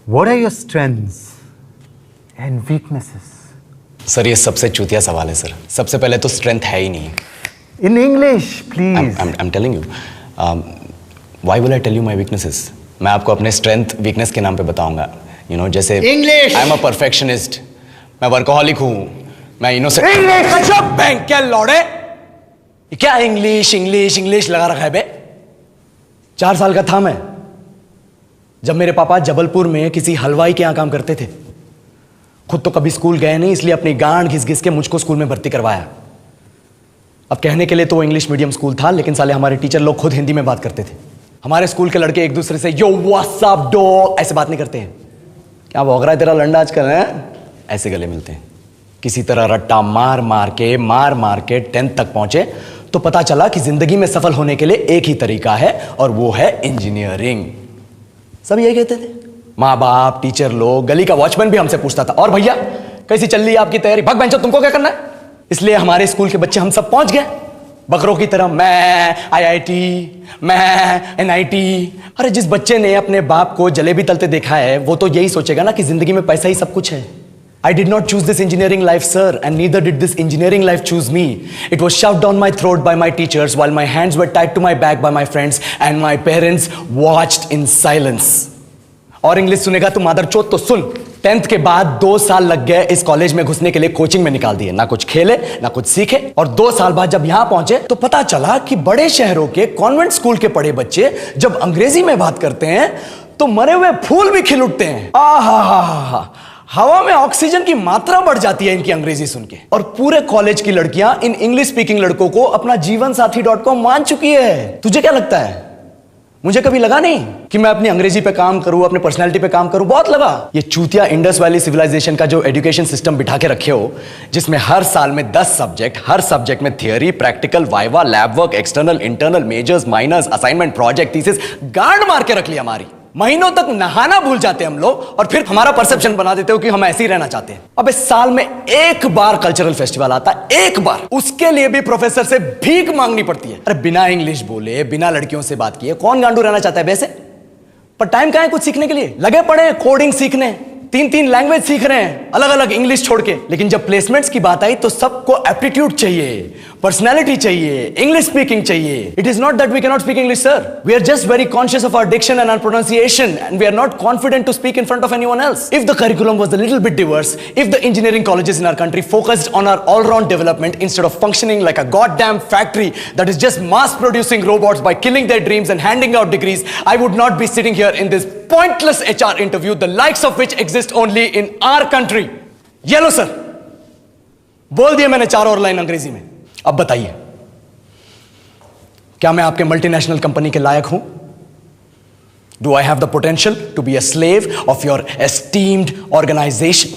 What are your strengths and weaknesses? Sir, ये सबसे चूतिया सवाल है सर। सबसे पहले तो स्ट्रेंथ है ही नहीं। In English, please. I'm telling you. Why will I tell you my weaknesses? मैं आपको अपने स्ट्रेंथ वीकनेस के नाम पे बताऊंगा। You know, जैसे English. I'm a perfectionist. मैं वर्कोहॉलिक हूँ। मैं इनोसेंट। English. बैंक क्या लौड़े? ये क्या इंग्लिश लगा रखा है बे? 4 साल का था मैं जब मेरे पापा जबलपुर में किसी हलवाई के यहाँ काम करते थे। खुद तो कभी स्कूल गए नहीं, इसलिए अपनी गांड घिस घिस के मुझको स्कूल में भर्ती करवाया। अब कहने के लिए तो वो इंग्लिश मीडियम स्कूल था, लेकिन साले हमारे टीचर लोग खुद हिंदी में बात करते थे। हमारे स्कूल के लड़के एक दूसरे से यो व्हाट्स अप डॉग ऐसे बात नहीं करते हैं। क्या भौंक रहा है तेरा लंडा आजकल है? ऐसे गले मिलते हैं। किसी तरह रट्टा मार मार के 10th तक पहुंचे तो पता चला कि जिंदगी में सफल होने के लिए एक ही तरीका है, और वो है इंजीनियरिंग। सब यही कहते थे। माँ बाप, टीचर लोग, गली का वॉचमैन भी हमसे पूछता था, और भैया कैसी चल रही है आपकी तैयारी? भग बेंचो, तुमको क्या करना है? इसलिए हमारे स्कूल के बच्चे हम सब पहुंच गए बकरों की तरह। मैं IIT, मैं NIT। अरे जिस बच्चे ने अपने बाप को जलेबी तलते देखा है वो तो यही सोचेगा ना कि जिंदगी में पैसा ही सब कुछ है। I did not choose this engineering life, sir, and neither did this engineering life choose me. It was shoved down my throat by my teachers while my hands were tied to my back by my friends and my parents watched in silence. और English सुनेगा तू मादरचोद तो सुन। 10th के बाद 2 साल लग गए इस कॉलेज में घुसने के लिए, कोचिंग में निकाल दिए। ना कुछ खेले ना कुछ सीखे, और 2 साल बाद जब यहां पहुंचे तो पता चला कि बड़े शहरों के कॉन्वेंट स्कूल के पढ़े बच्चे जब अंग्रेजी में बात करते हैं तो मरे हुए फूल भी खिल उठते हैं। आहा, हवा में ऑक्सीजन की मात्रा बढ़ जाती है इनकी अंग्रेजी सुन के। और पूरे कॉलेज की लड़कियां इन इंग्लिश स्पीकिंग लड़कों को अपना जीवनसाथी.com मान चुकी है। तुझे क्या लगता है? मुझे कभी लगा नहीं कि मैं अपनी अंग्रेजी पे काम करूं, अपने पर्सनालिटी पे काम करूं। बहुत लगा। ये चूतिया इंडस वैली सिविलाइजेशन का जो एजुकेशन सिस्टम बिठा के रखे हो, जिसमें हर साल में 10 सब्जेक्ट, हर सब्जेक्ट में theory, practical, viva, lab work, external, internal, majors, minors, assignment, project, thesis, गांड मार के रख लिया हमारी। महीनों तक नहाना भूल जाते हम लोग, और फिर हमारा परसेप्शन बना देते हो कि हम ऐसे ही रहना चाहते हैं। अब इस साल में एक बार कल्चरल फेस्टिवल आता है, एक बार, उसके लिए भी प्रोफेसर से भीख मांगनी पड़ती है। अरे बिना इंग्लिश बोले, बिना लड़कियों से बात किए कौन गांडू रहना चाहता है वैसे? पर टाइम कहां है कुछ सीखने के लिए? लगे पड़े हैं कोडिंग सीखने, 3 लैंग्वेज सीख रहे हैं, अलग अलग इंग्लिश छोड़ के। लेकिन जब प्लेसमेंट्स की बात आई तो सबको एप्टीट्यूड चाहिए, पर्सनैलिटी चाहिए, इंग्लिश स्पीकिंग चाहिए। It is not that we can not speak English, sir. We are just very conscious of our diction and our pronunciation, and we are not confident to speak in front of anyone else. If the curriculum was a little bit diverse, if the engineering colleges in our country focused on our all round development instead of functioning like a goddamn factory that is just mass producing robots by killing their dreams and handing out degrees, I would not be sitting here in this pointless HR interview, the likes of which exist only in our country. ये लो sir, बोल दिया मैंने 4 और line अंग्रेजी में। अब बताइए, क्या मैं आपके मल्टीनेशनल कंपनी के लायक हूं? Do I have the potential to be a slave of your esteemed organization?